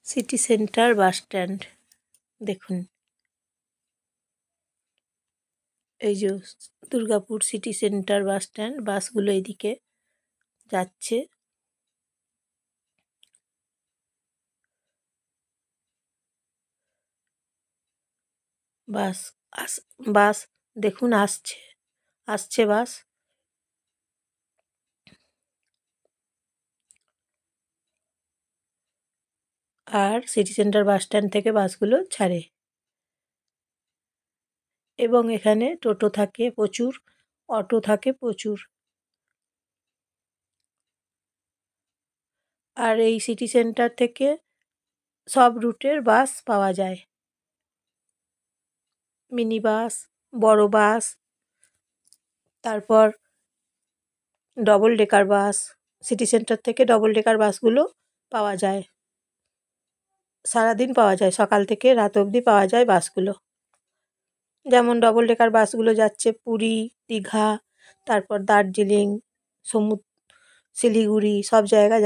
City centre bus stand দেখুন, এই যে Durgapur city centre bus stand. বাসগুলো এইদিকে যাচ্ছে। বাস বাস দেখুন আসছে আসছে বাস। আর সিটি সেন্টার বাস স্ট্যান্ড থেকে বাসগুলো ছাড়ে। এবং এখানে টোটো থাকে প্রচুর, অটো থাকে প্রচুর। আর এই সিটি সেন্টার থেকে সব রুটের বাস পাওয়া যায়। মিনি বাস, বড় বাস, তারপর ডবল ডেকার বাস। সিটি সেন্টার থেকে ডবল ডেকার বাসগুলো পাওয়া যায়, সারাদিন পাওয়া যায়, সকাল থেকে রাত অবধি পাওয়া যায় বাসগুলো। যেমন ডবল ডেকার বাসগুলো যাচ্ছে পুরী, দীঘা, তারপর দার্জিলিং, শিলিগুড়ি সব জায়গা